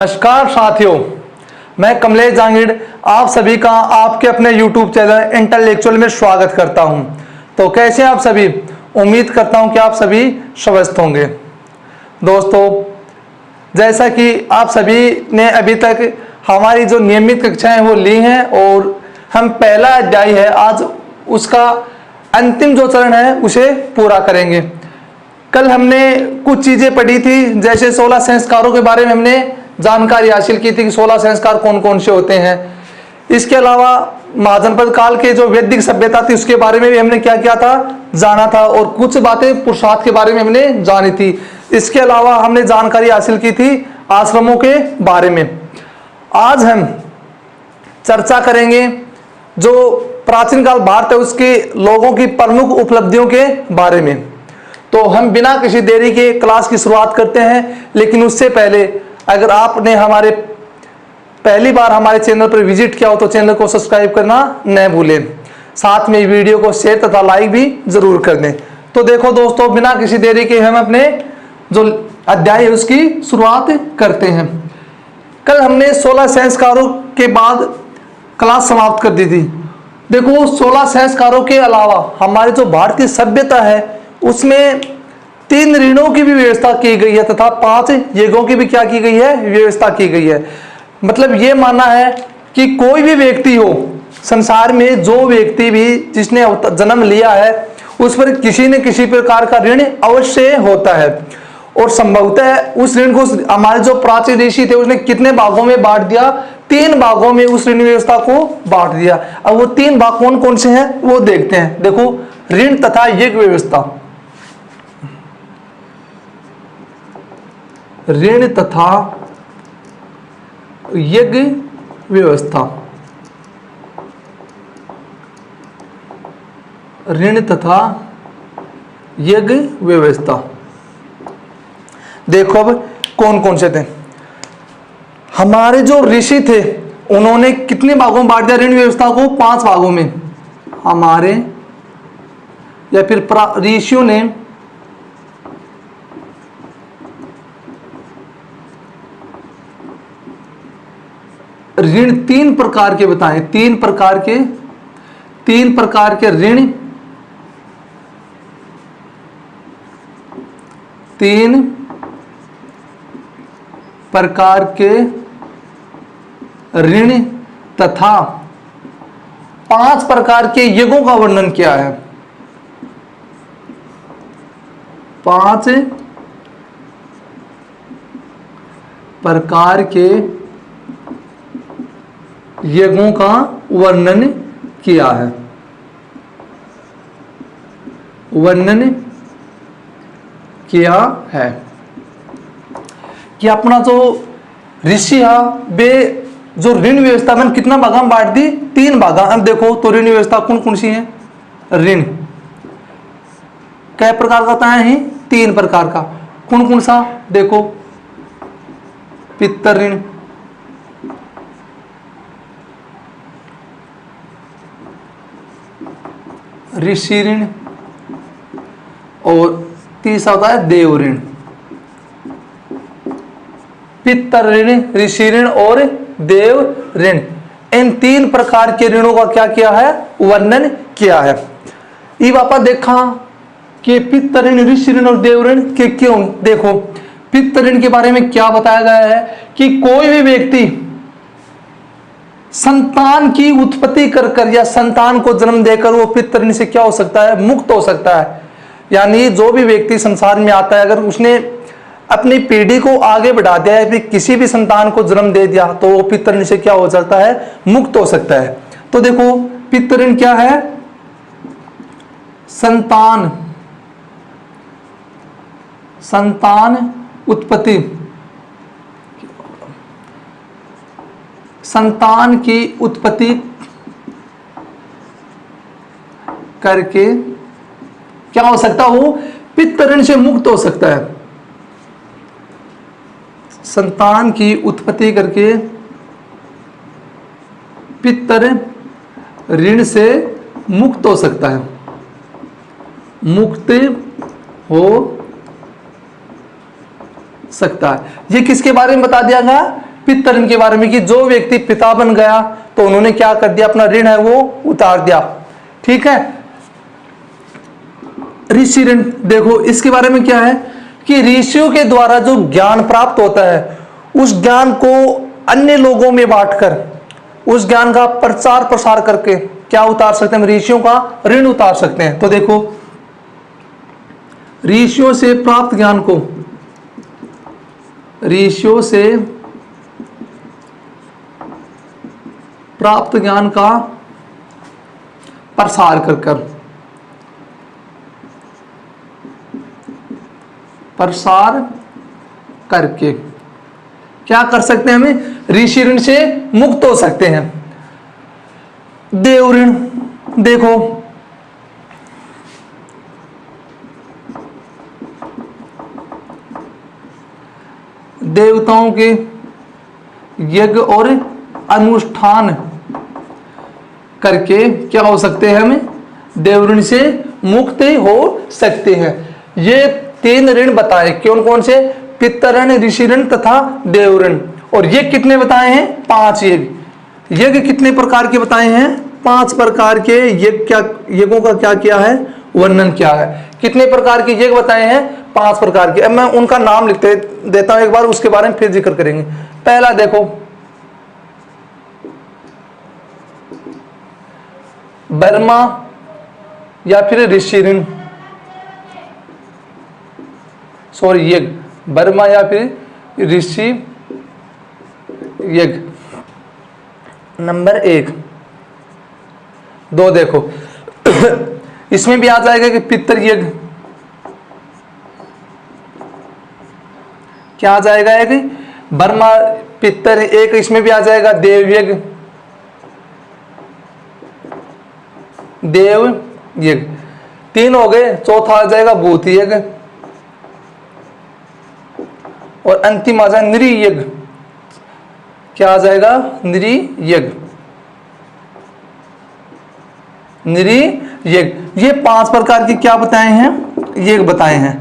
नमस्कार साथियों, मैं कमलेश जांगीड़ आप सभी का आपके अपने YouTube चैनल इंटेलेक्चुअल में स्वागत करता हूं। तो कैसे आप सभी? उम्मीद करता हूं कि आप सभी स्वस्थ होंगे। दोस्तों, जैसा कि आप सभी ने अभी तक हमारी जो नियमित कक्षाएं वो ली हैं और हम पहला अध्याय है आज उसका अंतिम जो चरण है उसे पूरा करेंगे। कल हमने कुछ चीजें पढ़ी थी, जैसे 16 संस्कारों के बारे में हमने जानकारी हासिल की थी कि 16 संस्कार कौन कौन से होते हैं। इसके अलावा महाजनपद काल के जो वैदिक सभ्यता थी उसके बारे में भी हमने क्या किया था, जाना था, और कुछ बातें पुरुषार्थ के बारे में हमने जानी थी। इसके अलावा हमने जानकारी हासिल की थी आश्रमों के बारे में। आज हम चर्चा करेंगे जो प्राचीन काल भारत है उसके लोगों की प्रमुख उपलब्धियों के बारे में। तो हम बिना किसी देरी के क्लास की शुरुआत करते हैं, लेकिन उससे पहले अगर आपने हमारे पहली बार हमारे चैनल पर विजिट किया हो तो चैनल को सब्सक्राइब करना न भूलें, साथ में वीडियो को शेयर तथा लाइक भी जरूर कर दें। तो देखो दोस्तों, बिना किसी देरी के हम अपने जो अध्याय है उसकी शुरुआत करते हैं। कल हमने 16 संस्कारों के बाद क्लास समाप्त कर दी थी। देखो, 16 संस्कारों के अलावा हमारी जो भारतीय सभ्यता है उसमें 3 ऋणों की भी व्यवस्था की गई है तथा 5 यज्ञों की भी क्या की गई है, व्यवस्था की गई है। मतलब ये मानना है कि कोई भी व्यक्ति हो संसार में, जो व्यक्ति भी जिसने जन्म लिया है उस पर किसी न किसी प्रकार का ऋण अवश्य होता है। और संभवतः उस ऋण को हमारे जो प्राचीन ऋषि थे उसने कितने भागों में बांट दिया, 3 भागों में उस ऋण व्यवस्था को बांट दिया। अब वो 3 भाग कौन कौन से हैं वो देखते हैं। देखो, ऋण तथा यज्ञ व्यवस्था, ऋण तथा यज्ञ व्यवस्था, ऋण तथा यज्ञ व्यवस्था। देखो अब कौन कौन से थे। हमारे जो ऋषि थे उन्होंने कितने भागों में बांट दिया ऋण व्यवस्था को? 5 भागों में। हमारे या फिर ऋषियों ने ऋण 3 प्रकार के बताएं। 3 प्रकार के ऋण, 3 प्रकार के ऋण तथा 5 प्रकार के यज्ञों का वर्णन किया है। 5 प्रकार के यज्ञों का वर्णन किया है। कि अपना जो ऋषि है वे जो ऋण व्यवस्था में कितना भागा में बांट दी? 3 भागा। अब देखो तो ऋण व्यवस्था कौन कौन सी है? ऋण कै प्रकार का होता है? 3 प्रकार का। कौन कौन सा? देखो, पितर ऋण, ऋषि ऋण, और तीसरा होता है देव ऋण। पितर ऋण, ऋषि ऋण और देव ऋण, इन 3 प्रकार के ऋणों का क्या किया है? वर्णन किया है। ये वापस देखा कि पितर ऋण, ऋषि ऋण और देव ऋण के क्यों। देखो, पितर ऋण के बारे में क्या बताया गया है कि कोई भी व्यक्ति संतान की उत्पत्ति कर या संतान को जन्म देकर वो पितर ऋण से क्या हो सकता है? मुक्त हो सकता है। यानी जो भी व्यक्ति संसार में आता है अगर उसने अपनी पीढ़ी को आगे बढ़ा दिया है, फिर किसी भी संतान को जन्म दे दिया तो वो पितर ऋण से क्या हो सकता है? मुक्त हो सकता है। तो देखो, पितर ऋण क्या है? संतान उत्पत्ति, संतान की उत्पत्ति करके क्या हो सकता है? वो पितर ऋण से मुक्त हो सकता है। संतान की उत्पत्ति करके पितर ऋण से मुक्त हो सकता है, मुक्त हो सकता है। ये किसके बारे में बता दिया गया? पितृ ऋण के बारे में कि जो व्यक्ति पिता बन गया तो उन्होंने क्या कर दिया, अपना ऋण है वो उतार दिया। ठीक है। ऋषि ऋण, देखो इसके बारे में क्या है कि ऋषियों के द्वारा जो ज्ञान प्राप्त होता है उस ज्ञान को अन्य लोगों में बांटकर उस ज्ञान का प्रचार प्रसार करके क्या उतार सकते हैं, ऋषियों का ऋण उतार सकते हैं। तो देखो ऋषियों से प्राप्त ज्ञान को, ऋषियों से प्राप्त ज्ञान का प्रसार करके क्या कर सकते हैं, हमें ऋषि ऋण से मुक्त हो सकते हैं। देव ऋण, देखो देवताओं के यज्ञ और अनुष्ठान करके क्या हो सकते हैं, हमें देव ऋण से मुक्त हो सकते हैं। ये 3 ऋण बताए, कौन कौन से, पितृ ऋण, ऋषि ऋण तथा देव ऋण। और ये कितने बताए हैं, 5 यज्ञ। यज्ञ कितने प्रकार के बताए हैं, 5 प्रकार के यज्ञों का क्या किया है, वर्णन किया है। कितने प्रकार के यज्ञ बताए हैं, 5 प्रकार के। अब मैं उनका नाम लिख देता हूं एक बार, उसके बारे में फिर जिक्र करेंगे। पहला देखो बर्मा या फिर ऋषि ऋण, सॉरी यज्ञ, बर्मा या फिर ऋषि यज्ञ। नंबर 1 2 देखो इसमें भी आ जाएगा कि पितृ यज्ञ, क्या आ जाएगा, एक बर्मा पितृ, एक इसमें भी आ जाएगा देव यज्ञ, देव यज्ञ 3 हो गए। चौथा आ जाएगा भूत यज्ञ और अंतिम आ जाएगा नृ यज्ञ। क्या आ जाएगा, नृ यज्ञ, नृ यज्ञ। ये 5 प्रकार के क्या बताए हैं, यज्ञ बताए हैं।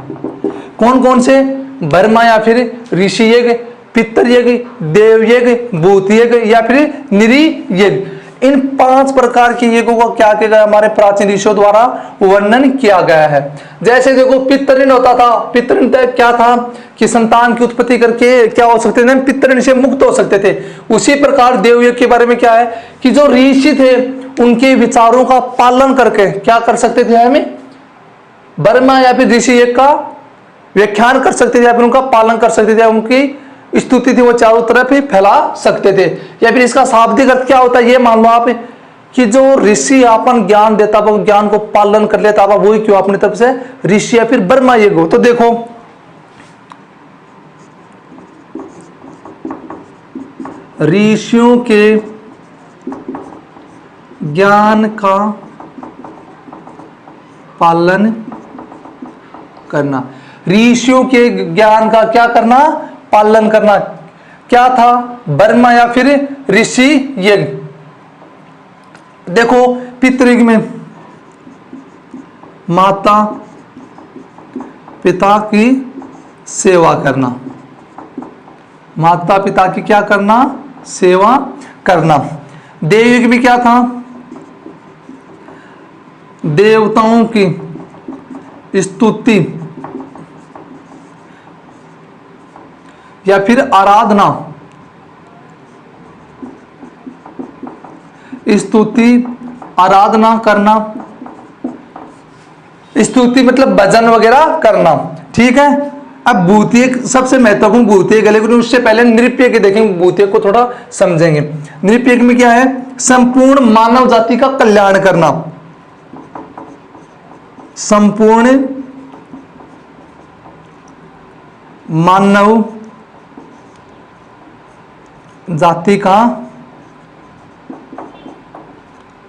कौन कौन से, बर्मा या फिर ऋषि यज्ञ, पितृ यज्ञ, देव यज्ञ, भूत यज्ञ या फिर नृ यज्ञ। इन 5 प्रकार के यज्ञों का क्या किया गया, हमारे प्राचीन ऋषियों द्वारा वर्णन किया गया है। जैसे देखो पितृ ऋण होता था, पितृ ऋण क्या था कि संतान की उत्पत्ति करके क्या हो सकते थे, पितृ ऋण से मुक्त हो सकते थे। उसी प्रकार देव यज्ञ के बारे में क्या है कि जो ऋषि थे उनके विचारों का पालन करके क्या कर सकते थे, हमें बर्मा या फिर ऋषि यज्ञ का व्याख्यान कर सकते थे या फिर उनका पालन कर सकते थे, उनकी स्तुति थी वो चारों तरफ ही फैला सकते थे। या फिर इसका शाब्दिक अर्थ क्या होता है, ये मान लो आप कि जो ऋषि अपन ज्ञान देता वो ज्ञान को पालन कर लेता, वही क्यों अपनी तरफ से ऋषि या फिर बर्मा यज्ञ हो। तो देखो ऋषियों के ज्ञान का पालन करना, ऋषियों के ज्ञान का क्या करना, पालन करना। क्या था, बर्मा या फिर ऋषि यज्ञ। देखो पितृ यज्ञ में माता पिता की सेवा करना, माता पिता की क्या करना, सेवा करना। देव यज्ञ में क्या था, देवताओं की स्तुति या फिर आराधना, स्तुति आराधना करना, स्तुति मतलब भजन वगैरह करना। ठीक है। अब भूतिक सबसे महत्वपूर्ण भूतिक है, लेकिन उससे पहले नृत्य के देखेंगे, भूतिक को थोड़ा समझेंगे। नृत्य में क्या है, संपूर्ण मानव जाति का कल्याण करना, संपूर्ण मानव जाति का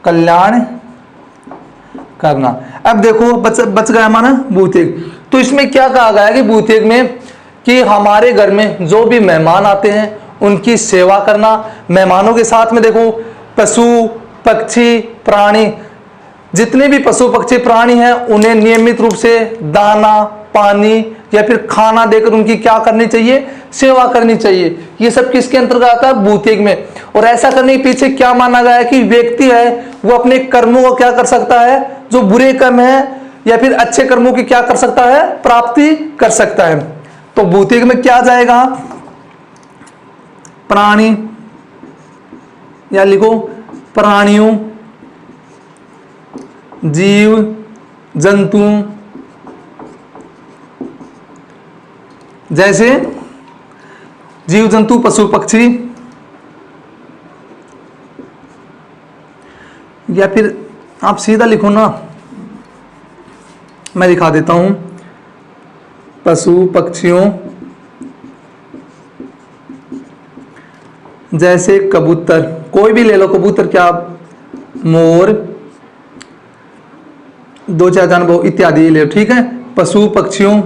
कल्याण करना। अब देखो बच गया हमारा भूतिक। तो इसमें क्या कहा गया है कि भूतिक में कि हमारे घर में जो भी मेहमान आते हैं उनकी सेवा करना। मेहमानों के साथ में देखो पशु पक्षी प्राणी, जितने भी पशु पक्षी प्राणी हैं उन्हें नियमित रूप से दाना पानी या फिर खाना देकर उनकी क्या करनी चाहिए, सेवा करनी चाहिए। ये सब किसके अंतर्गत आता है? भूतिक में। और ऐसा करने के पीछे क्या माना गया है कि व्यक्ति है वो अपने कर्मों को क्या कर सकता है, जो बुरे कर्म है या फिर अच्छे कर्मों की क्या कर सकता है, प्राप्ति कर सकता है। तो भौतिक में क्या जाएगा? प्राणी, या लिखो प्राणियों, जीव जंतु, जैसे जीव जंतु पशु पक्षी, या फिर आप सीधा लिखो ना, मैं दिखा देता हूं, पशु पक्षियों जैसे कबूतर, कोई भी ले लो कबूतर, क्या मोर, दो चार जानवर इत्यादि ले लो, ठीक है। पशु पक्षियों,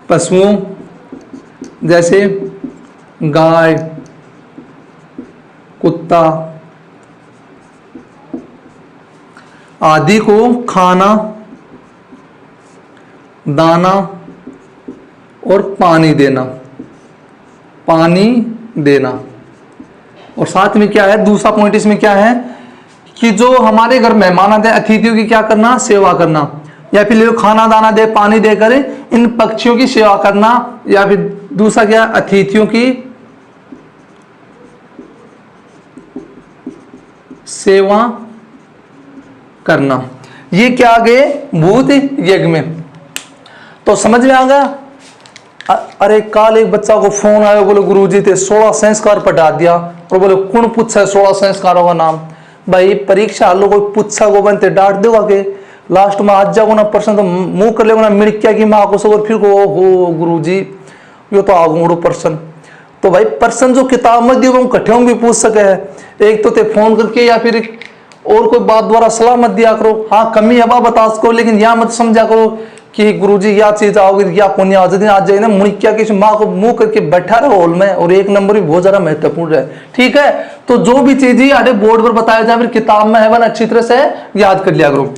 पशुओं जैसे गाय, कुत्ता आदि को खाना, दाना और पानी देना, पानी देना। और साथ में क्या है, दूसरा पॉइंट इसमें क्या है कि जो हमारे घर मेहमान आते हैं, अतिथियों की क्या करना, सेवा करना, या फिर खाना दाना दे, पानी देकर इन पक्षियों की सेवा करना, या फिर दूसरा क्या, अतिथियों की सेवा करना। ये क्या आ गए? भूत यज्ञ में। तो समझ में आ गया। अरे कल एक बच्चा को फोन आया, बोले गुरुजी थे 16 संस्कार पढ़ा दिया, और बोले कौन पूछा है 16 संस्कारों का नाम? भाई परीक्षा लो, कोई पूछा को बनते डांट देगा के लास्ट में आज जाओ ना प्रश्न तो मुंह कर लेगा ना मिड़किया की माँ को सब, फिर को हो गुरुजी यो तो आगूड़ो प्रश्न। तो भाई प्रश्न जो किताब में दिए वो कठिन भी पूछ सके है, एक तो ते फोन करके या फिर और कोई बात द्वारा सलाह मत दिया करो। हाँ कमी है बता सको, लेकिन यहाँ मत समझा करो कि गुरुजी या चीज आओगी या पुण्य आज दिन आज जाए ना मुनिक्या की माँ को मुंह करके बैठा रहो हॉल में, और एक नंबर भी बहुत ज्यादा महत्वपूर्ण है, ठीक है। तो जो भी चीज ही आधे बोर्ड पर बताया जाए फिर किताब में है वन अच्छी तरह से याद कर लिया करो।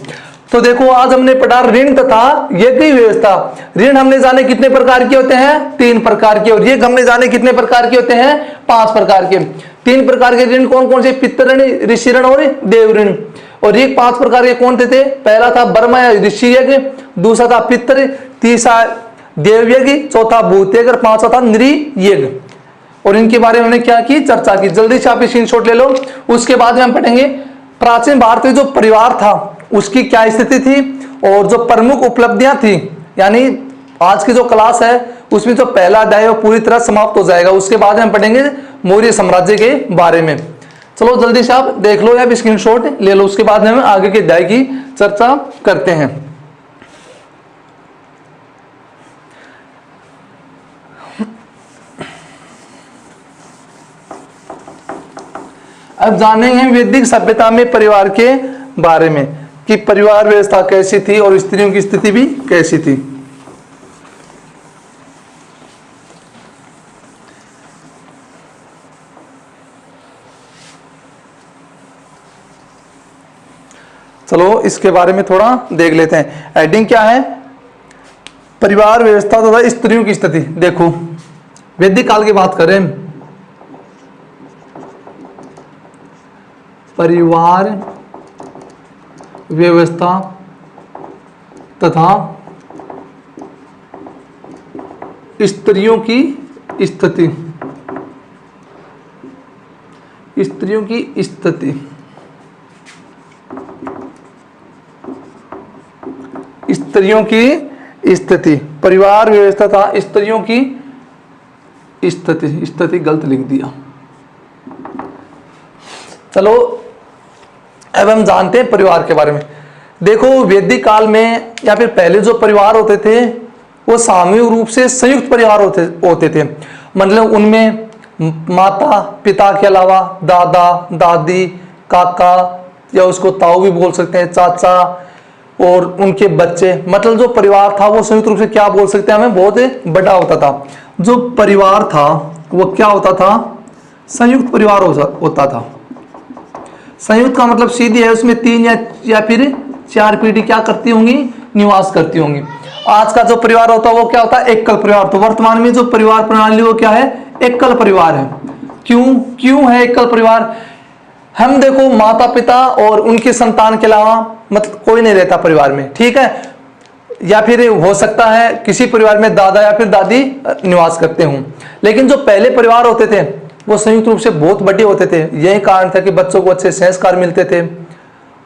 तो देखो आज हमने पढ़ा ऋण तथा यज्ञ व्यवस्था। ऋण हमने जाने कितने प्रकार के होते हैं? 3 प्रकार के, और यज्ञ हमने जाने कितने प्रकार के होते हैं? 5 प्रकार के। 3 प्रकार के ऋण कौन कौन से? पितृ ऋण, ऋषि ऋण और देव ऋण। और ये 5 प्रकार के कौन थे? पहला था ब्रह्म या ऋषि यज्ञ, दूसरा था पितृ, तीसरा देव यज्ञ, चौथा भूत यज्ञ, और पांचवा था नृ यज्ञ। और इनके बारे में हमने क्या की? चर्चा की। जल्दी से आप स्क्रीनशॉट ले लो। उसके बाद में हम पढ़ेंगे प्राचीन भारत में जो परिवार था उसकी क्या स्थिति थी, और जो प्रमुख उपलब्धियां थी, यानी आज की जो क्लास है उसमें जो पहला अध्याय वो पूरी तरह समाप्त हो जाएगा। उसके बाद हम पढ़ेंगे मौर्य साम्राज्य के बारे में। चलो जल्दी से आप देख लो या स्क्रीनशॉट ले लो, उसके बाद हम आगे के अध्याय की चर्चा करते हैं। अब जानेंगे वैदिक सभ्यता में परिवार के बारे में कि परिवार व्यवस्था कैसी थी और स्त्रियों की स्थिति भी कैसी थी। चलो इसके बारे में थोड़ा देख लेते हैं। हेडिंग क्या है? परिवार व्यवस्था तथा स्त्रियों की स्थिति। देखो वैदिक काल की बात करें, परिवार व्यवस्था तथा स्त्रियों की स्थिति, स्त्रियों की स्थिति, स्त्रियों की स्थिति, परिवार व्यवस्था था स्त्रियों की स्थिति, स्थिति गलत लिख दिया। चलो अब हम जानते हैं परिवार के बारे में। देखो वैदिक काल में या फिर पहले जो परिवार होते थे वो सामूहिक रूप से संयुक्त परिवार होते थे। मतलब उनमें माता पिता के अलावा दादा दादी काका या उसको ताऊ भी बोल सकते हैं, चाचा और उनके बच्चे, मतलब जो परिवार था वो संयुक्त रूप से क्या बोल सकते हैं, हमें बहुत बड़ा होता था। जो परिवार था वो क्या होता था? संयुक्त परिवार होता था। संयुक्त का मतलब सीधी है, उसमें 3 या फिर 4 पीढ़ी क्या करती होंगी? निवास करती होंगी। आज का जो परिवार होता है वो क्या होता है, एकल परिवार। तो वर्तमान में जो परिवार प्रणाली वो क्या है, एकल परिवार है। क्यों है एकल परिवार? हम देखो माता पिता और उनके संतान के अलावा मतलब कोई नहीं रहता परिवार में, ठीक है। या फिर हो सकता है किसी परिवार में दादा या फिर दादी निवास करते हों, लेकिन जो पहले परिवार होते थे वो संयुक्त रूप से बहुत बड़े होते थे। यही कारण था कि बच्चों को अच्छे संस्कार मिलते थे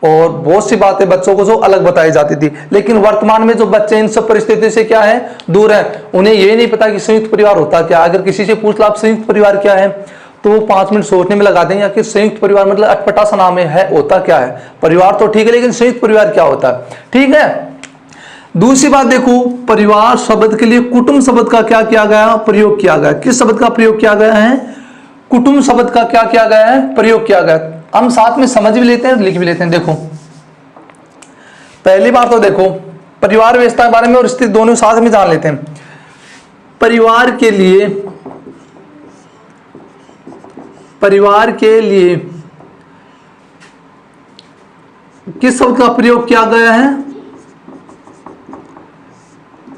और बहुत सी बातें बच्चों को जो अलग बताई जाती थी। लेकिन वर्तमान में जो बच्चे इन सब परिस्थितियों से क्या है, दूर है। उन्हें ये नहीं पता कि संयुक्त परिवार होता क्या। अगर किसी से पूछ लो आप संयुक्त परिवार क्या है, तो वो 5 मिनट सोचने में लगा देंगे कि संयुक्त परिवार मतलब अटपटा सा नाम है, होता क्या है। परिवार तो ठीक है, लेकिन संयुक्त परिवार क्या होता है, ठीक है। दूसरी बात देखो, परिवार शब्द के लिए कुटुंब शब्द का क्या किया गया, प्रयोग किया गया। किस शब्द का प्रयोग किया गया है, कुटुंब शब्द का क्या किया गया है, प्रयोग किया गया। हम साथ में समझ भी लेते हैं, लिख भी लेते हैं। देखो पहली बार तो देखो परिवार व्यवस्था के बारे में और स्थिति दोनों साथ में जान लेते हैं। परिवार के लिए किस शब्द का प्रयोग किया गया है,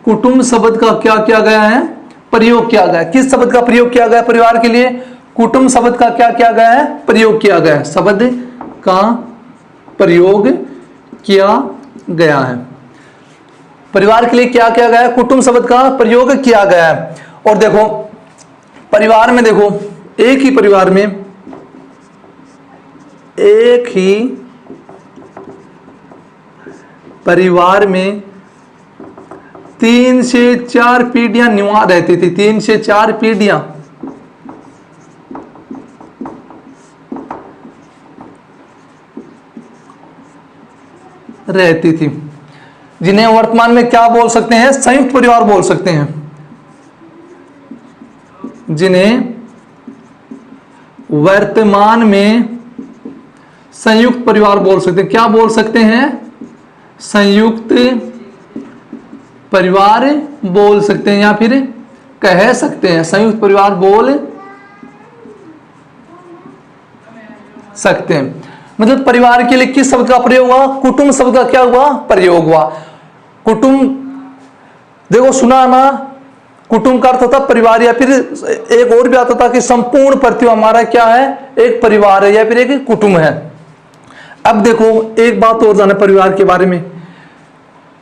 कुटुंब शब्द का क्या किया गया है, प्रयोग किया गया। किस शब्द का प्रयोग किया गया परिवार के लिए, कुटुंब शब्द का क्या किया गया है, प्रयोग किया गया। शब्द का प्रयोग किया गया है। परिवार के लिए क्या किया गया है, कुटुंब शब्द का प्रयोग किया गया है। और देखो परिवार में देखो एक ही परिवार में 3 से 4 पीढ़ियां निवास रहती थी। 3 से 4 पीढ़ियां रहती थी, जिन्हें वर्तमान में क्या बोल सकते हैं, संयुक्त परिवार बोल सकते हैं। जिन्हें वर्तमान में संयुक्त परिवार बोल सकते हैं। क्या बोल सकते हैं, संयुक्त परिवार बोल सकते हैं, या फिर कह सकते हैं संयुक्त परिवार बोल सकते हैं। मतलब परिवार के लिए किस शब्द का प्रयोग हुआ, कुटुंब शब्द का क्या हुआ, प्रयोग हुआ। कुटुंब देखो सुना ना, कुटुंब का अर्थ होता परिवार, या फिर एक और भी आता था कि संपूर्ण पृथ्वी हमारा क्या है, एक परिवार है या फिर एक कुटुंब है। अब देखो एक बात और जाने परिवार के बारे में,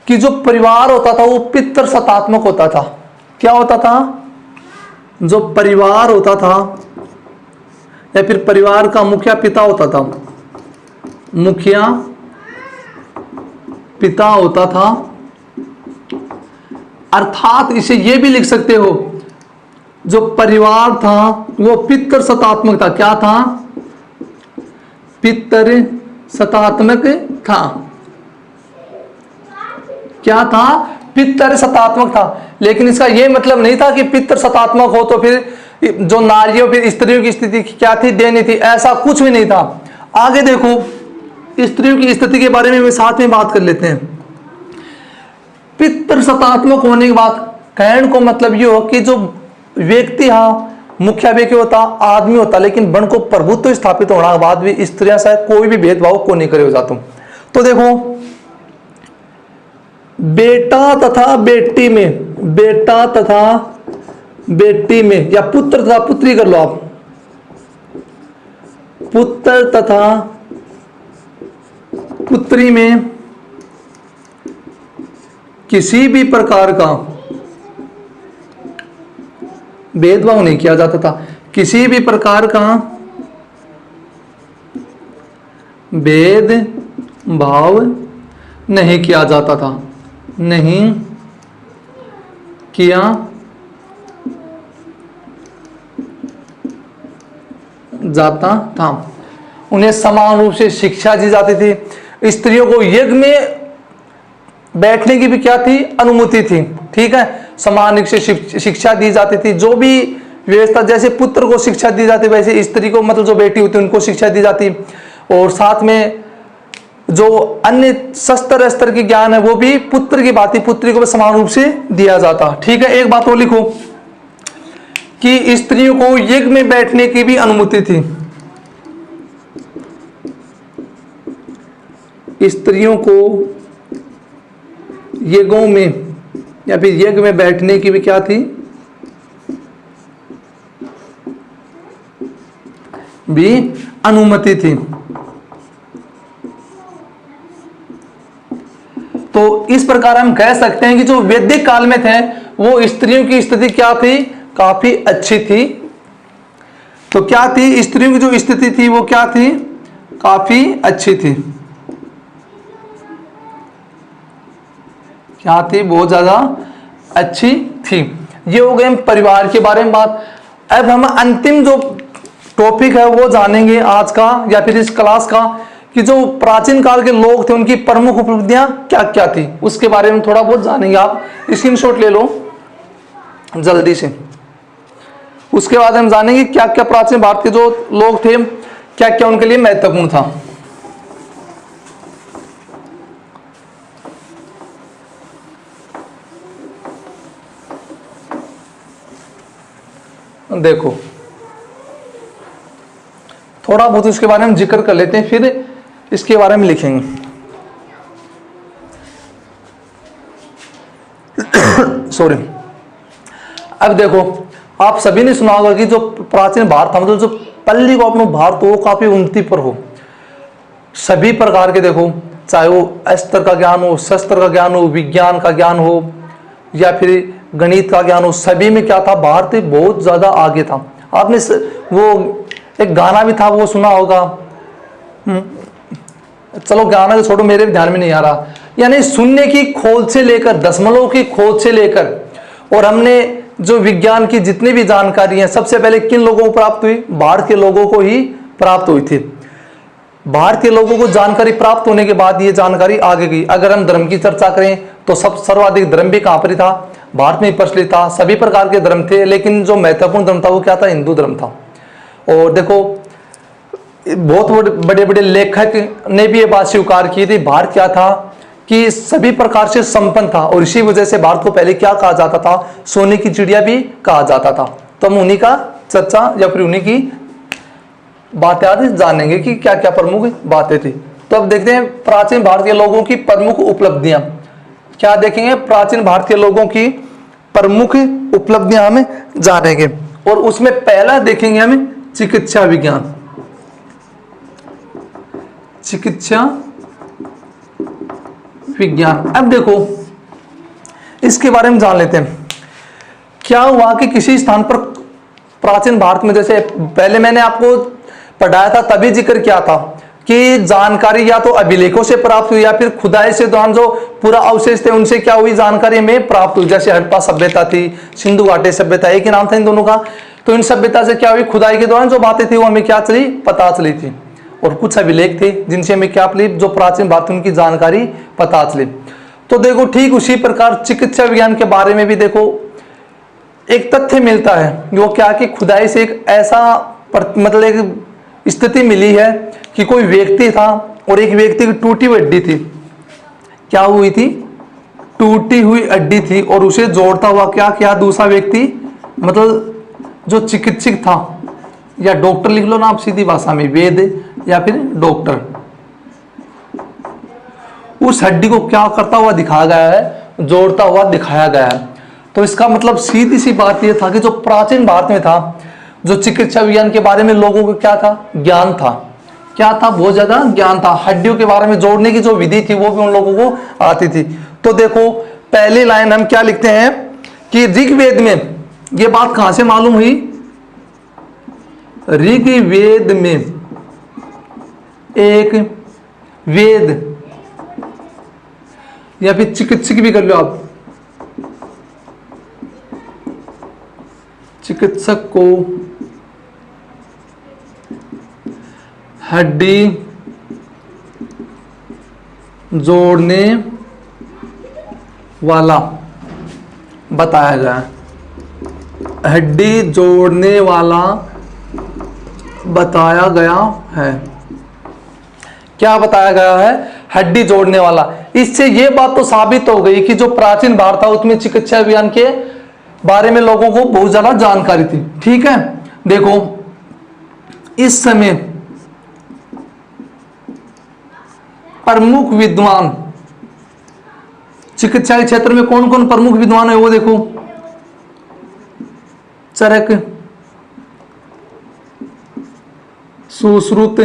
कि जो परिवार होता था वो पितृ सत्तात्मक होता था। क्या होता था, जो परिवार होता था या फिर परिवार का मुखिया पिता होता था, मुखिया पिता होता था। अर्थात इसे ये भी लिख सकते हो, जो परिवार था वो पितृ सत्तात्मक था। क्या था, पितृ सत्तात्मक था। क्या था, पितृ सत्तात्मक था। लेकिन इसका यह मतलब नहीं था कि पितृ सत्तात्मक हो तो फिर जो नारियों फिर स्त्रियों की स्थिति क्या थी, देनी थी, ऐसा कुछ भी नहीं था। आगे देखो स्त्रियों की स्थिति के बारे में भी साथ में बात कर लेते हैं। पितृ सत्तात्मक होने के बाद कहने को मतलब ये हो कि जो व्यक्ति मुख्य व्यक्ति होता, आदमी होता, लेकिन वन को प्रभुत्व स्थापित होने के बाद भी स्त्रियां शायद कोई भी भेदभाव को नहीं करे हो जाता। तो देखो बेटा तथा बेटी में या पुत्र तथा पुत्री कर लो आप, पुत्र तथा पुत्री में किसी भी प्रकार का भेदभाव नहीं किया जाता था। किसी भी प्रकार का भेदभाव नहीं किया जाता था, नहीं किया जाता था। उन्हें समान रूप से शिक्षा दी जाती थी। स्त्रियों को यज्ञ में बैठने की भी क्या थी, अनुमति थी, ठीक है। समान रूप से शिक्षा दी जाती थी। जो भी व्यवस्था, जैसे पुत्र को शिक्षा दी जाती वैसे स्त्री को, मतलब जो बेटी होती उनको शिक्षा दी जाती। और साथ में जो अन्य शस्त्र अस्त्र की ज्ञान है वो भी पुत्र की बात, पुत्री को भी समान रूप से दिया जाता, ठीक है। एक बात और लिखो कि स्त्रियों को यज्ञ में बैठने की भी अनुमति थी। स्त्रियों को यज्ञों में या फिर यज्ञ में बैठने की भी क्या थी, भी अनुमति थी। तो इस प्रकार हम कह सकते हैं कि जो वैदिक काल में थे वो स्त्रियों की स्थिति क्या थी, काफी अच्छी थी। तो क्या थी, स्त्रियों की जो स्थिति थी वो क्या थी, काफी अच्छी थी। क्या थी, बहुत ज्यादा अच्छी थी। ये हो गए परिवार के बारे में बात। अब हम अंतिम जो टॉपिक है वो जानेंगे आज का या फिर इस क्लास का, कि जो प्राचीन काल के लोग थे उनकी प्रमुख उपलब्धियां क्या क्या थी, उसके बारे में थोड़ा बहुत जानेंगे। आप स्क्रीनशॉट ले लो जल्दी से। उसके बाद हम जानेंगे क्या क्या प्राचीन भारत के जो लोग थे क्या क्या उनके लिए महत्वपूर्ण था। देखो थोड़ा बहुत इसके बारे में जिक्र कर लेते हैं, फिर इसके बारे में लिखेंगे। सॉरी। अब देखो, आप सभी ने सुना होगा कि जो प्राचीन भारत था, मतलब जो पल्ली को अपना भारत हो, वो काफी उन्नति पर हो। सभी प्रकार के देखो, चाहे वो अस्त्र का ज्ञान हो, शस्त्र का ज्ञान हो, विज्ञान का ज्ञान हो, या फिर गणित का ज्ञान हो, सभी में क्या था, भारत बहुत ज्यादा आगे था। आपने वो एक गाना भी था वो सुना होगा, चलो गाना तो छोड़ो, मेरे भी ध्यान में नहीं आ रहा। यानी शून्य की खोज से लेकर दशमलव की खोज से लेकर, और हमने जो विज्ञान की जितनी भी जानकारी है सबसे पहले किन लोगों को प्राप्त हुई, भारत के लोगों को ही प्राप्त हुई थी। भारत के लोगों को जानकारी प्राप्त होने के बाद ये जानकारी आगे गई। अगर हम धर्म की चर्चा करें तो सब सर्वाधिक धर्म भी कहां पर था, भारत में प्रचलित था। सभी प्रकार के धर्म थे, लेकिन जो महत्वपूर्ण धर्म था वो क्या था, हिंदू धर्म था। और देखो बहुत बड़े बड़े लेखक ने भी ये बात स्वीकार की थी, भारत क्या था कि सभी प्रकार से संपन्न था, और इसी वजह से भारत को पहले क्या कहा जाता था, सोने की चिड़िया भी कहा जाता था। तो हम उन्हीं का चर्चा या फिर उन्हीं की बातें आज जानेंगे कि क्या क्या प्रमुख बातें थी। तो अब देखते हैं प्राचीन भारत के लोगों की प्रमुख उपलब्धियां क्या देखेंगे। प्राचीन भारत के लोगों की प्रमुख उपलब्धियां हमें जानेंगे, और उसमें पहला देखेंगे हमें चिकित्सा विज्ञान। चिकित्सा विज्ञान, अब देखो इसके बारे में जान लेते हैं। क्या हुआ कि किसी स्थान पर प्राचीन भारत में, जैसे पहले मैंने आपको पढ़ाया था तभी जिक्र किया था कि जानकारी या तो अभिलेखों से प्राप्त हुई या फिर खुदाई से दौरान जो पूरा अवशेष थे उनसे क्या हुई, जानकारी में प्राप्त हुई। जैसे हड़प्पा सभ्यता थी, सिंधु घाटी सभ्यता, एक ही नाम था इन दोनों का। तो इन सभ्यता से क्या हुई, खुदाई के दौरान जो बातें थी वो हमें क्या चली, पता चली थी। और कुछ अभिलेख थे जिनसे हमें क्या मिली, जो प्राचीन भारत उनकी जानकारी पता चली। तो देखो ठीक उसी प्रकार चिकित्सा विज्ञान के बारे में भी देखो एक तथ्य मिलता है, वो क्या कि खुदाई से एक ऐसा मतलब एक स्थिति मिली है कि कोई व्यक्ति था और एक व्यक्ति की टूटी हुई हड्डी थी। क्या हुई थी, टूटी हुई हड्डी थी, और उसे जोड़ता हुआ क्या किया दूसरा व्यक्ति, मतलब जो चिकित्सक था या डॉक्टर लिख लो ना आप सीधी भाषा में, वेद या फिर डॉक्टर, उस हड्डी को क्या करता हुआ दिखाया गया है, जोड़ता हुआ दिखाया गया है। तो इसका मतलब सीधी सी बात यह था कि जो प्राचीन भारत में था, जो चिकित्सा विज्ञान के बारे में लोगों को क्या था, ज्ञान था। क्या था, बहुत ज्यादा ज्ञान था। हड्डियों के बारे में जोड़ने की जो विधि थी वो भी उन लोगों को आती थी। तो देखो पहली लाइन हम क्या लिखते हैं कि ऋग्वेद में, ये बात कहां से मालूम हुई, ऋग्वेद में एक वेद या फिर चिकित्सक भी कर लो आप, चिकित्सक को हड्डी जोड़ने वाला बताया गया है। हड्डी जोड़ने वाला बताया गया है। क्या बताया गया है, हड्डी जोड़ने वाला। इससे यह बात तो साबित हो गई कि जो प्राचीन भारत था उसमें चिकित्सा विज्ञान के बारे में लोगों को बहुत ज्यादा जानकारी थी। ठीक है, देखो इस समय प्रमुख विद्वान चिकित्सा के क्षेत्र में कौन कौन प्रमुख विद्वान है वो देखो, चरक, सुश्रुत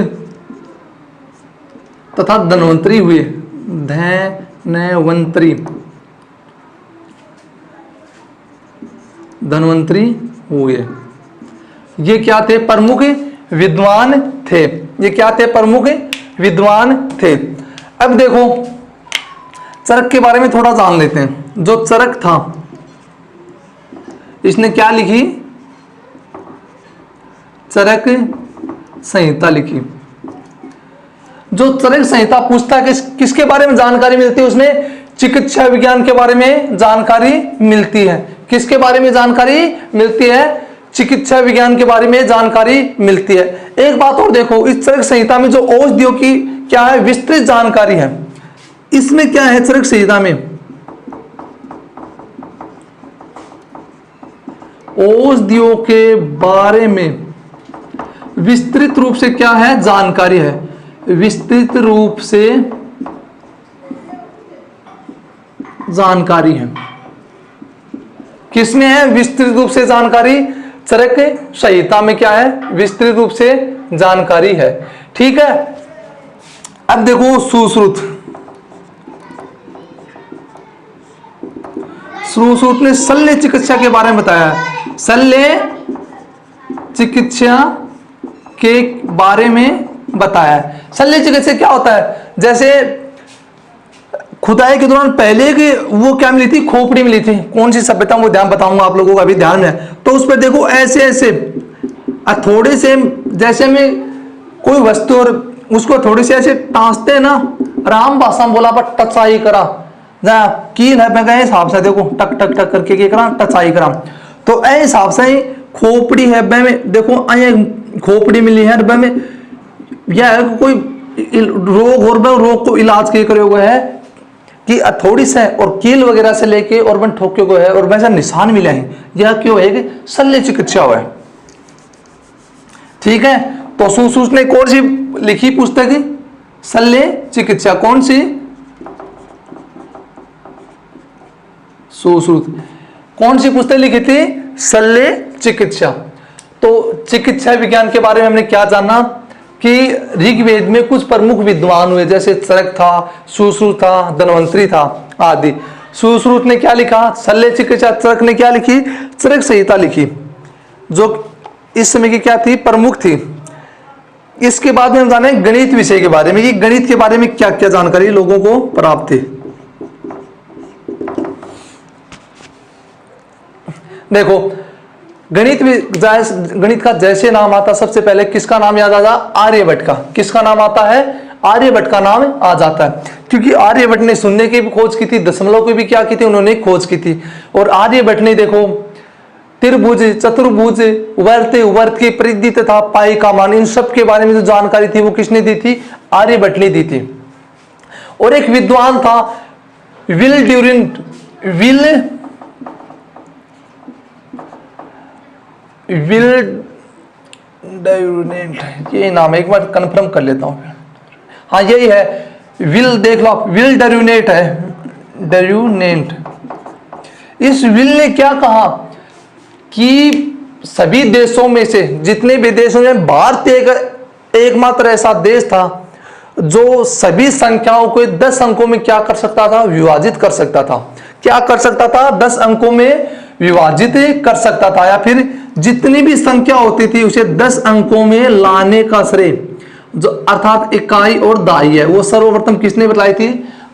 तथा धन्वंतरी हुए। धन्वंतरी हुए। ये क्या थे? प्रमुख विद्वान थे। ये क्या थे? प्रमुख विद्वान थे। अब देखो चरक के बारे में थोड़ा जान लेते हैं। जो चरक था इसने क्या लिखी? चरक संहिता लिखी। जो चरक संहिता पूछता है किसके बारे में जानकारी मिलती है? उसमें चिकित्सा विज्ञान के बारे में जानकारी मिलती है। किसके बारे में जानकारी मिलती है? चिकित्सा विज्ञान के बारे में जानकारी मिलती है। एक बात और देखो, इस चरक संहिता में जो औषधियों की क्या है? विस्तृत जानकारी है। इसमें क्या है? चरक संहिता में औषधियों के बारे में विस्तृत रूप से क्या है? जानकारी है। विस्तृत रूप से जानकारी है। किसमें है विस्तृत रूप से जानकारी? चरक संहिता में क्या है? विस्तृत रूप से जानकारी है। ठीक है। अब देखो सुश्रुत। सुश्रुत ने शल्य चिकित्सा के बारे में बताया। शल्य चिकित्सा के बारे में बताया। शल्य चिकित्सा क्या होता है? जैसे खुदाई के दौरान पहले की वो क्या मिली थी? खोपड़ी मिली थी। कौन सी सभ्यता वो ध्यान बताऊंगा आप लोगों को, अभी ध्यान में। तो उस पर देखो ऐसे ऐसे थोड़े से, जैसे में कोई वस्तु और उसको थोड़ी से ऐसे टांसते हैं ना, राम भाषा में बोला पर टचाई करा कील है गए हिसाब से देखो टक टक टक करके करा टचाई करा। तो ऐ हिसाब से खोपड़ी है में देखो खोपड़ी मिली है में यह कोई रोग और रोग को इलाज के करे हुए है कि थोड़ी से और कील वगैरह से लेके और बन ठोके को है और वैसा निशान मिले हैं। यह क्यों है? कि शल्य चिकित्सा हुआ है। ठीक है। तो सुश्रुत ने कौन सी लिखी पुस्तक? शल्य चिकित्सा। कौन सी? सुश्रुत। कौन सी पुस्तक लिखी थी? शल्य चिकित्सा। तो चिकित्सा विज्ञान के बारे में हमने क्या जाना कि ऋग्वेद में कुछ प्रमुख विद्वान हुए, जैसे चरक था, सुश्रुत था, धन्वंतरी था आदि। सुश्रुत ने क्या लिखा? शल्य चिकित्सा। चरक ने क्या लिखी? चरक संहिता लिखी, जो इस समय की क्या थी? प्रमुख थी। इसके बाद में हम जाने गणित विषय के बारे में कि गणित के बारे में क्या क्या जानकारी लोगों को प्राप्त थी। देखो गणित का जैसे नाम आता सबसे पहले किसका नाम याद आता? आर्यभट्ट का। किसका नाम आता है? आर्यभट्ट का नाम आ जाता है, क्योंकि आर्यभट्ट ने शून्य की भी खोज की थी, दशमलव की भी क्या की थी? उन्होंने खोज की थी। और आर्यभट्ट ने देखो त्रिभुज, चतुर्भुज, वर्त की परिधि तथा पाई का मान, इन सब के बारे में जो जानकारी थी वो किसने दी थी? आर्यभट्ट ने दी थी। और एक विद्वान था विल ड्यूरेंट, ये नाम है, एक बार कंफर्म कर लेता हूं। हाँ यही है, विल देख लो, विल ड्यूरेंट है, ड्यूरेंट। इस विल ने क्या कहा कि सभी देशों में से, जितने भी देशों में, भारत एकमात्र ऐसा देश था जो सभी संख्याओं को 10 अंकों में क्या कर सकता था? विभाजित कर सकता था। क्या कर सकता था? 10 अंकों में विभाजित कर सकता था, या फिर जितनी भी संख्या होती थी उसे 10 अंकों में लाने का श्रेय, जो अर्थात इकाई और दहाई है, वो सर्वप्रथम किसने बताई थी?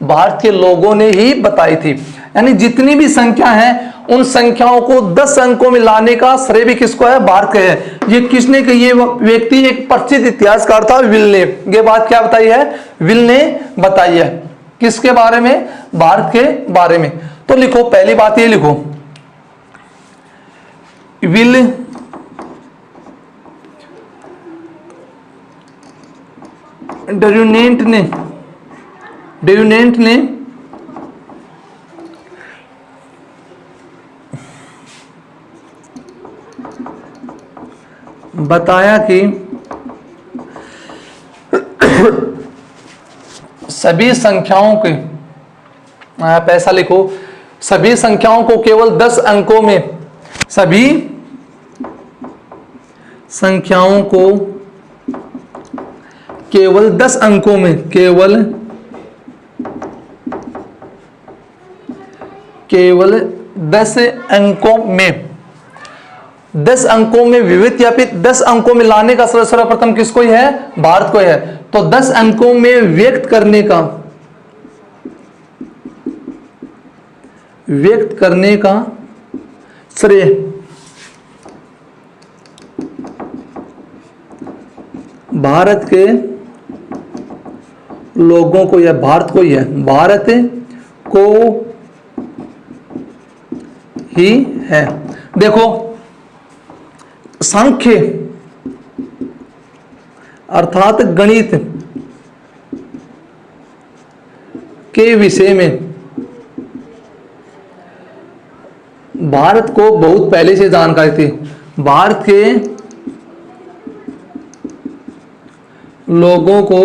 भारत के लोगों ने ही बताई थी। यानी जितनी भी संख्या है उन संख्याओं को 10 अंकों में लाने का श्रेय भी किसको है? भारत के है। ये किसने? ये व्यक्ति एक प्रसिद्ध इतिहासकार था, विल ने। ये बात क्या बताई है? विल ने बताई है। किसके बारे में? भारत के बारे में। तो लिखो, पहली बात ये लिखो, विल ड्यूरेंट ने बताया कि सभी संख्याओं के आप ऐसा लिखो, सभी संख्याओं को केवल 10 अंकों में, सभी संख्याओं को केवल 10 अंकों में, केवल 10 अंकों में, 10 अंकों में विविध या फिर 10 अंकों में लाने का सर्वप्रथम किसको ही है? भारत को है। तो 10 अंकों में व्यक्त करने का श्रेय भारत के लोगों को या भारत को ही है, भारत को ही है। देखो, सांख्य अर्थात गणित के विषय में भारत को बहुत पहले से जानकारी थी। भारत के लोगों को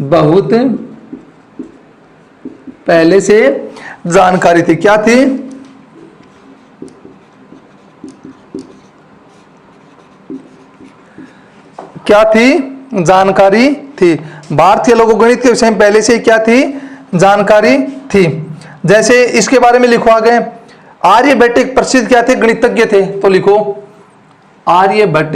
बहुत पहले से जानकारी थी। क्या थी? क्या थी? जानकारी थी। भारत के लोगों को गणित के विषय में पहले से क्या थी? जानकारी थी। जैसे इसके बारे में लिखवा गए, आर्यभट्ट एक प्रसिद्ध क्या थे? गणितज्ञ थे। तो लिखो, आर्यभट्ट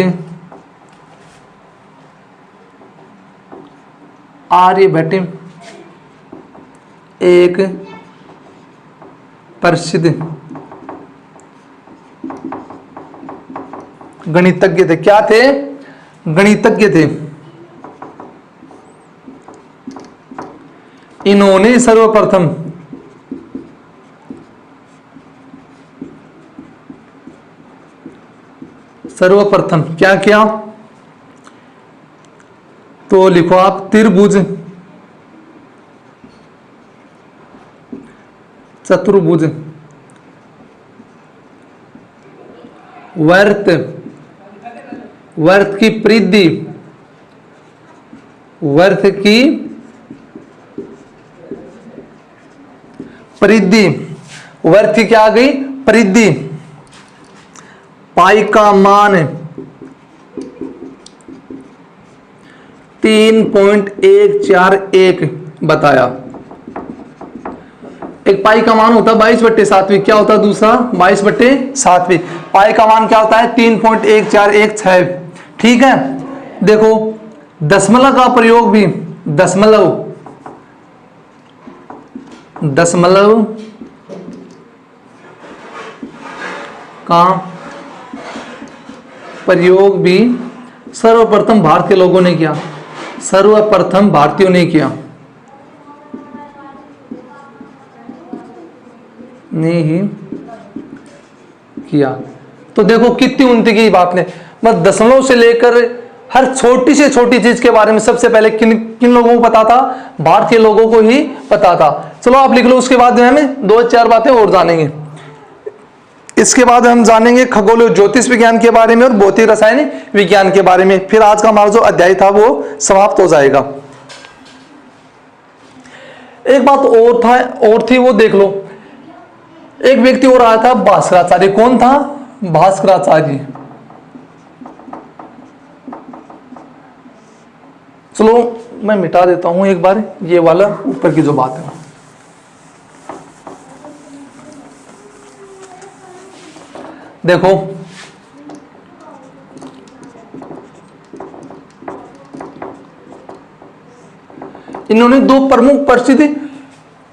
एक प्रसिद्ध गणितज्ञ थे। क्या थे? गणितज्ञ थे। इन्होंने सर्वप्रथम क्या किया? तो लिखो आप, त्रिभुज, चतुर्भुज, वर्त की परिधि, वर्त की परिधि, वर्त की क्या आ गई? परिधि, पाई का मान 3.141 बताया। एक पाई का मान होता है 22/7, क्या होता है दूसरा? 22/7। पाई का मान क्या होता है? 3.1416। ठीक है। देखो, दशमलव का प्रयोग भी, दशमलव का प्रयोग भी सर्वप्रथम भारतीय लोगों ने किया, सर्वप्रथम भारतीयों ने किया, ने ही किया। तो देखो कितनी उन्नति की बात है। मतलब दशमलव से लेकर हर छोटी से छोटी चीज के बारे में सबसे पहले किन लोगों को पता था? भारतीय लोगों को ही पता था। चलो आप लिख लो। उसके बाद में हमें 2-4 बातें और जानेंगे। इसके बाद हम जानेंगे खगोल और ज्योतिष विज्ञान के बारे में और भौतिक रसायन विज्ञान के बारे में। फिर आज का हमारा जो अध्याय था वो समाप्त हो जाएगा। एक बात और थी, वो देख लो। एक व्यक्ति और आया था, भास्कराचार्य। कौन था? भास्कराचार्य। चलो मैं मिटा देता हूं एक बार ये वाला ऊपर की जो बात है। देखो, इन्होंने 2 प्रमुख प्रसिद्ध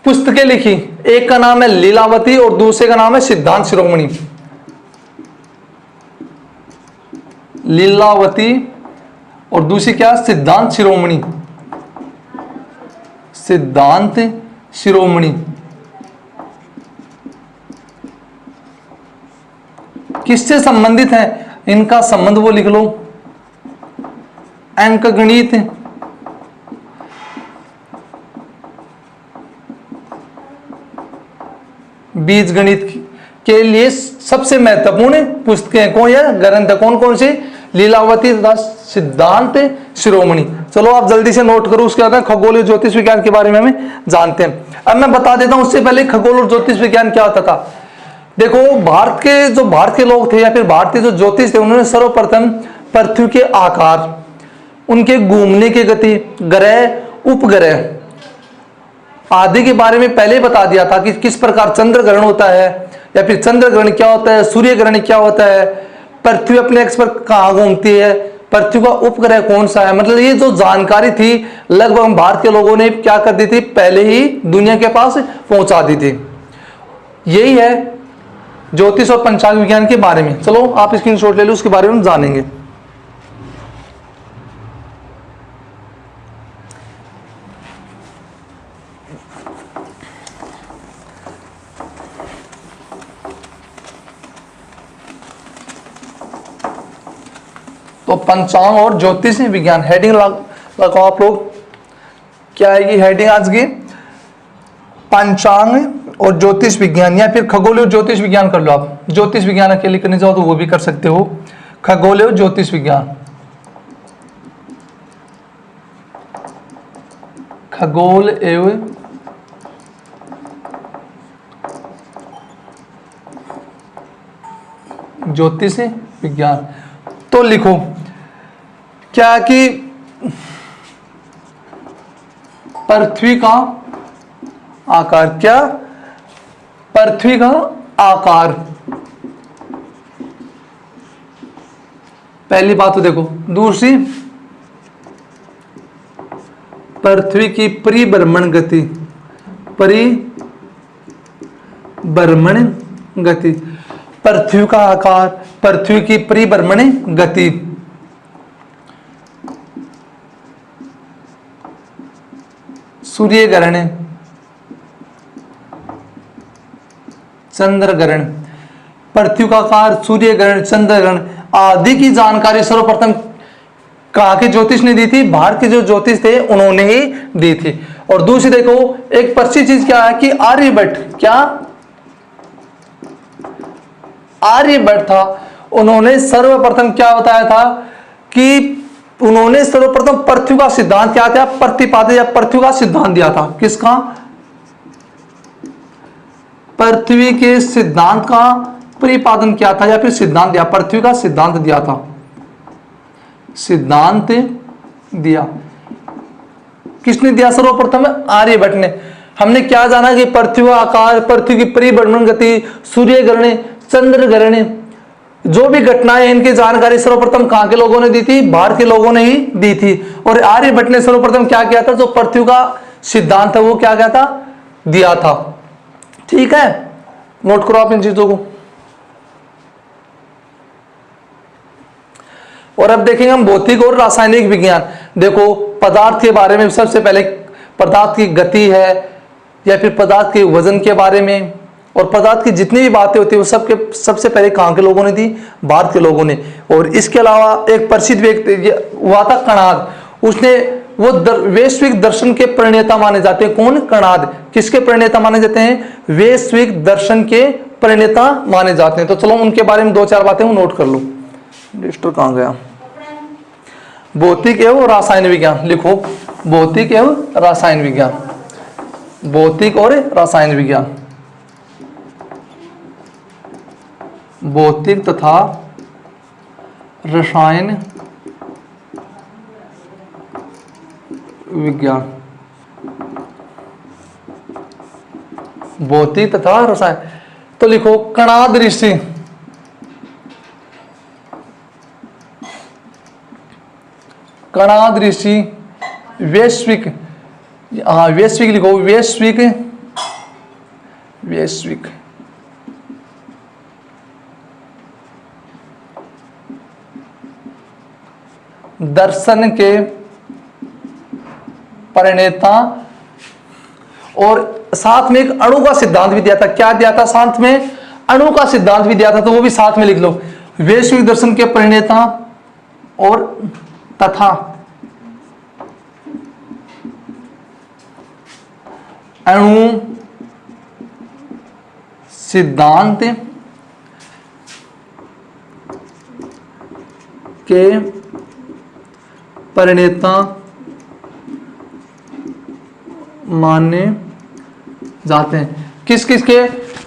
पुस्तकें लिखी। एक का नाम है लीलावती और दूसरे का नाम है सिद्धांत शिरोमणि। लीलावती और दूसरी क्या? सिद्धांत शिरोमणि। सिद्धांत शिरोमणि किससे संबंधित है? इनका संबंध वो लिख लो, अंकगणित, बीजगणित के लिए सबसे महत्वपूर्ण पुस्तकें कौन या ग्रंथ कौन कौन से? लीलावती तथा सिद्धांत शिरोमणि। चलो आप जल्दी से नोट करो, उसके बाद में खगोल और ज्योतिष विज्ञान के बारे में हमें जानते हैं। अब मैं बता देता हूं उससे पहले खगोल और ज्योतिष विज्ञान क्या होता था। देखो भारत के लोग थे या फिर भारतीय जो ज्योतिष थे, उन्होंने सर्वप्रथम पृथ्वी के आकार, उनके घूमने की गति, ग्रह उपग्रह आदि के बारे में पहले बता दिया था कि किस प्रकार चंद्र ग्रहण होता है या फिर चंद्र ग्रहण क्या होता है, सूर्य ग्रहण क्या होता है, पृथ्वी अपने एक्स पर कहाँ घूमती है, पृथ्वी का उपग्रह कौन सा है। मतलब ये जो जानकारी थी लगभग भारत के लोगों ने क्या कर दी थी, पहले ही दुनिया के पास पहुंचा दी थी। यही है ज्योतिष और पंचांग विज्ञान के बारे में। चलो आप स्क्रीनशॉट ले लो, उसके बारे में जानेंगे। तो पंचांग और ज्योतिष विज्ञान हेडिंग लगाओ आप लोग। क्या है ये हेडिंग आज की, पंचांग और ज्योतिष विज्ञान या फिर खगोल और ज्योतिष विज्ञान कर लो आप। ज्योतिष विज्ञान अकेले करने जाओ तो वो भी कर सकते हो। खगोल और ज्योतिष विज्ञान, खगोल एवं ज्योतिष विज्ञान। तो लिखो क्या कि पृथ्वी का आकार, क्या पृथ्वी का आकार, पहली बात तो देखो। दूसरी, पृथ्वी की परिभ्रमण गति, परिभ्रमण गति, पृथ्वी का आकार, पृथ्वी की परिभ्रमण गति, सूर्य ग्रहण, चंद्र ग्रहण, पृथ्वी का आकार, सूर्य ग्रहण, चंद्र ग्रहण आदि की जानकारी सर्वप्रथम कहाँ के ज्योतिष ने दी थी, भारत के जो ज्योतिष थे उन्होंने ही दी थी। और दूसरी देखो एक प्रसिद्ध चीज क्या है कि आर्यभट्ट, क्या आर्यभट्ट था, उन्होंने सर्वप्रथम क्या बताया था कि उन्होंने सर्वप्रथम पृथ्वी का सिद्धांत क्या था, प्रतिपादित या पृथ्वी का सिद्धांत दिया था। किसका, पृथ्वी के सिद्धांत का प्रतिपादन किया था या फिर सिद्धांत दिया, पृथ्वी का सिद्धांत दिया था, सिद्धांत दिया। किसने दिया, सर्वप्रथम आर्यभट्ट ने। हमने क्या जाना कि पृथ्वी का आकार, पृथ्वी की परिभ्रमण गति, सूर्य ग्रहण, चंद्र ग्रहण, जो भी घटनाएं इनकी जानकारी सर्वप्रथम कहां के लोगों ने दी थी, भारत के लोगों ने ही दी थी। और आर्यभट्ट ने सर्वप्रथम क्या किया था, जो पृथ्वी का सिद्धांत है वो क्या किया था, दिया था। ठीक है, नोट करो आप इन चीजों को। और अब देखेंगे हम भौतिक और रासायनिक विज्ञान। देखो पदार्थ के बारे में सबसे पहले पदार्थ की गति है या फिर पदार्थ के वजन के बारे में, और पदार्थ की जितनी भी बातें होती है वो सबसे पहले कहाँ के लोगों ने दी, भारत के लोगों ने। और इसके अलावा एक प्रसिद्ध व्यक्ति हुआ था कणाद, उसने वो वैश्विक दर्शन के प्रणेता माने जाते हैं। कौन, कणाद। किसके प्रणेता माने जाते हैं, वैश्विक दर्शन के प्रणेता माने जाते हैं। तो चलो उनके बारे में दो चार बातें नोट कर लो। रजिस्टर कहाँ गया, भौतिक एवं रासायन विज्ञान लिखो, भौतिक एवं रासायन विज्ञान, भौतिक और रासायन विज्ञान, भौतिक तथा रसायन विज्ञान, भौतिक तथा रसायन। तो लिखो कणाद ऋषि, कणाद ऋषि वैश्विक, हाँ वैश्विक लिखो, वैश्विक, वैश्विक दर्शन के प्रणेता, और साथ में एक अणु का सिद्धांत भी दिया था। क्या दिया था, साथ में अणु का सिद्धांत भी दिया था, तो वो भी साथ में लिख लो। वैश्विक दर्शन के प्रणेता और तथा अणु सिद्धांत के प्रणेता माने जाते हैं। किस किस के?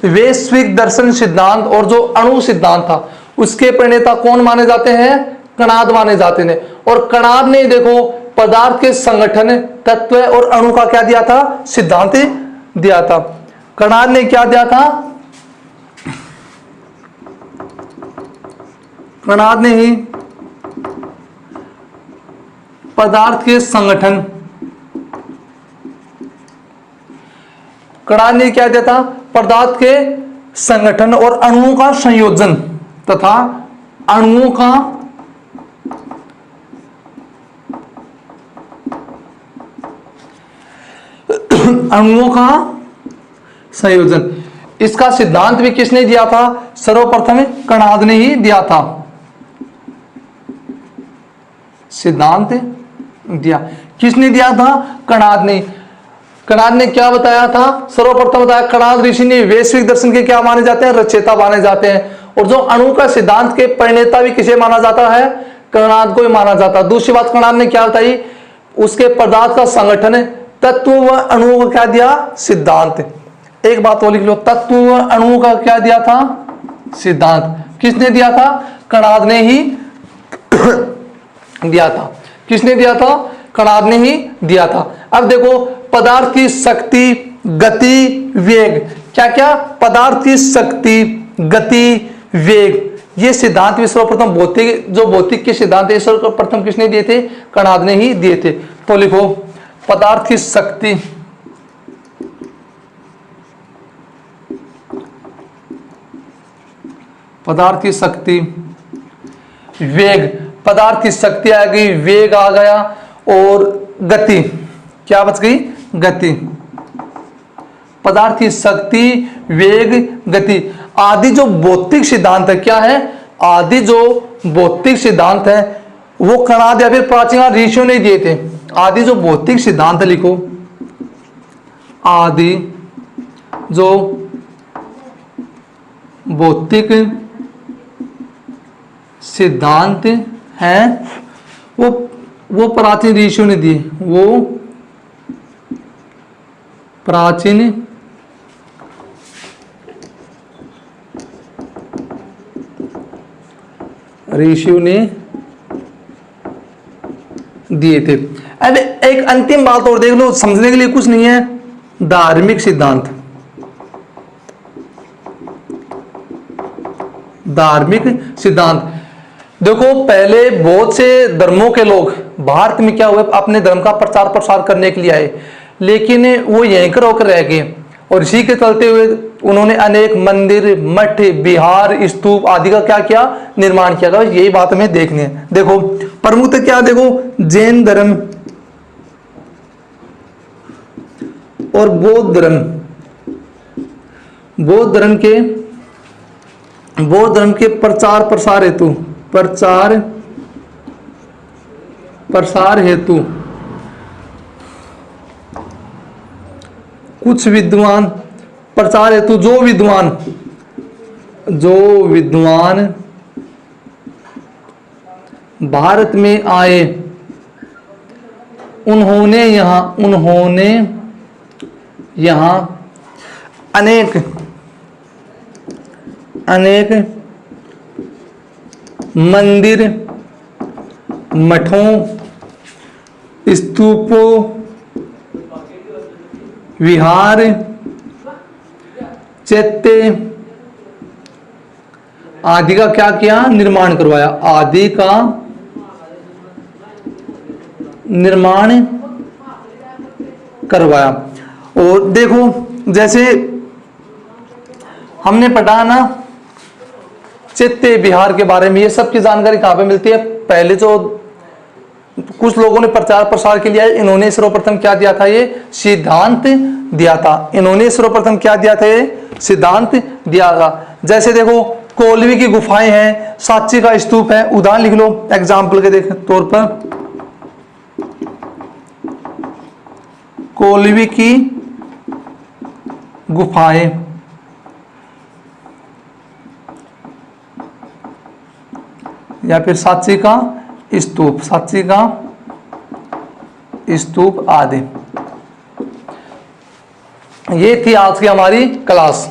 वैश्विक दर्शन सिद्धांत और जो अणु सिद्धांत था उसके प्रणेता कौन माने जाते हैं? कणाद माने जाते हैं। और कणाद ने देखो पदार्थ के संगठन, तत्व और अणु का क्या दिया था? सिद्धांत दिया था। कणाद ने क्या दिया था? कणाद ने ही पदार्थ के संगठन, कणाद ने क्या दिया था? पदार्थ के संगठन और अणुओं का संयोजन तथा अणुओं का संयोजन। इसका सिद्धांत भी किसने दिया था? सर्वप्रथम कणाद ने ही दिया था। सिद्धांत दिया किसने दिया था? कणाद ने। कणाद ने क्या बताया था? सर्वप्रथम बताया कणाद ऋषि ने वैश्विक दर्शन के क्या माने जाते हैं? रचयिता माने जाते हैं। और जो अणु का सिद्धांत के प्रणेता भी किसे माना जाता है? कणाद को ही माना जाता है। दूसरी बात कणाद ने क्या बताई? उसके पदार्थ का संगठन, तत्व व अणुओं का क्या दिया? सिद्धांत। एक बात और लिख लो, तत्व व अणुओं का क्या दिया था? सिद्धांत। किसने दिया था? कणाद ने ही दिया था। किसने दिया था? कणाद ने ही दिया था। अब देखो पदार्थ की शक्ति, गति, वेग, क्या क्या? पदार्थ की शक्ति, गति, वेग, ये सिद्धांत भी सर्वप्रथम भौतिक के सिद्धांत है सर्वप्रथम किसने दिए थे? कणाद ने ही दिए थे। तो लिखो पदार्थ की शक्ति, पदार्थ की शक्ति, वेग, पदार्थ की शक्ति आ गई, वेग आ गया, और गति, क्या बच गई? गति। पदार्थ की शक्ति, वेग, गति आदि जो भौतिक सिद्धांत है, क्या है? आदि जो भौतिक सिद्धांत है वो कणाद या फिर प्राचीन ऋषियों ने दिए थे। आदि जो भौतिक सिद्धांत लिखो, आदि जो भौतिक सिद्धांत हैं वो प्राचीन ऋषियों ने दिए। वो प्राचीन ऋषियों ने दिए थे। अब एक अंतिम बात और देख लो, समझने के लिए कुछ नहीं है। धार्मिक सिद्धांत, धार्मिक सिद्धांत देखो पहले बहुत से धर्मों के लोग भारत में क्या हुए? अपने धर्म का प्रचार प्रसार करने के लिए आए, लेकिन वो यहीं कर होकर रह गए। और इसी के चलते हुए उन्होंने अनेक मंदिर, मठ, विहार, स्तूप आदि का क्या किया? निर्माण किया। यही बात हमें देखनी है। देखो प्रमुख क्या? देखो जैन धर्म और बौद्ध धर्म। बौद्ध धर्म के प्रचार प्रसार हेतु कुछ विद्वान, प्रचार हेतु जो विद्वान भारत में आए, उन्होंने यहाँ अनेक मंदिर, मठों, स्तूपों, विहार, चैत्य आदि का क्या किया? निर्माण करवाया। आदि का निर्माण करवाया। और देखो जैसे हमने पढ़ा ना चैत्य विहार के बारे में, ये सब की जानकारी कहाँ पे मिलती है? पहले जो कुछ लोगों ने प्रचार प्रसार के लिए इन्होंने सर्वप्रथम क्या दिया था? ये सिद्धांत दिया था। इन्होंने सर्वप्रथम क्या दिया था? ये सिद्धांत दिया था। जैसे देखो कोलवी की गुफाएं हैं, सांची का स्तूप है। उदाहरण लिख लो एग्जाम्पल के तौर पर, कोलवी की गुफाएं, या फिर सांची का स्तूप आदि। ये थी आज की हमारी क्लास।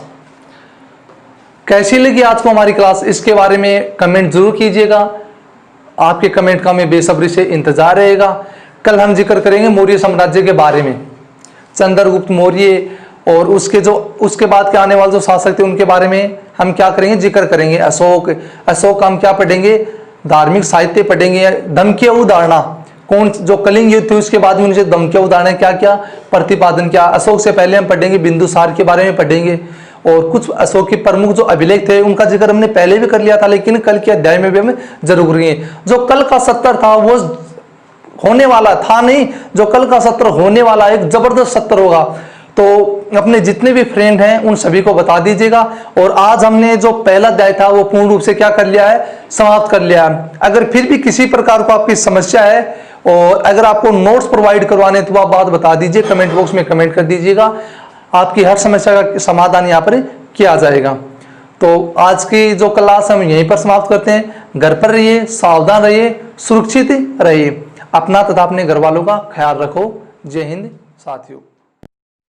कैसी लगी आज को हमारी क्लास, इसके बारे में कमेंट जरूर कीजिएगा। आपके कमेंट का हमें बेसब्री से इंतजार रहेगा। कल हम जिक्र करेंगे मौर्य साम्राज्य के बारे में, चंद्रगुप्त मौर्य, और उसके बाद के आने वाले जो शासक थे उनके बारे में हम क्या करेंगे, जिक्र करेंगे। अशोक हम क्या पढ़ेंगे, धार्मिक साहित्य पढ़ेंगे। धमकिया उदाहरणा, कौन जो कलिंग युद्ध थे उसके बाद में उनसे धमकिया उदाहरण क्या क्या प्रतिपादन किया। अशोक से पहले हम पढ़ेंगे बिंदुसार के बारे में पढ़ेंगे, और कुछ अशोक के प्रमुख जो अभिलेख थे उनका जिक्र हमने पहले भी कर लिया था, लेकिन कल के अध्याय में भी हमें जरूर करेंगे। जो कल का सत्र था वो होने वाला था नहीं, जो कल का सत्र होने वाला एक जबरदस्त सत्र होगा। तो अपने जितने भी फ्रेंड हैं उन सभी को बता दीजिएगा। और आज हमने जो पहला अध्याय था वो पूर्ण रूप से क्या कर लिया है, समाप्त कर लिया है। अगर फिर भी किसी प्रकार को आपकी समस्या है और अगर आपको नोट्स प्रोवाइड करवाने तो आप बात बता दीजिए, कमेंट बॉक्स में कमेंट कर दीजिएगा। आपकी हर समस्या का समाधान यहाँ पर किया जाएगा। तो आज की जो क्लास हम यहीं पर समाप्त करते हैं। घर पर रहिए, सावधान रहिए, सुरक्षित रहिए, अपना तथा अपने घर वालों का ख्याल रखो। जय हिंद साथियों।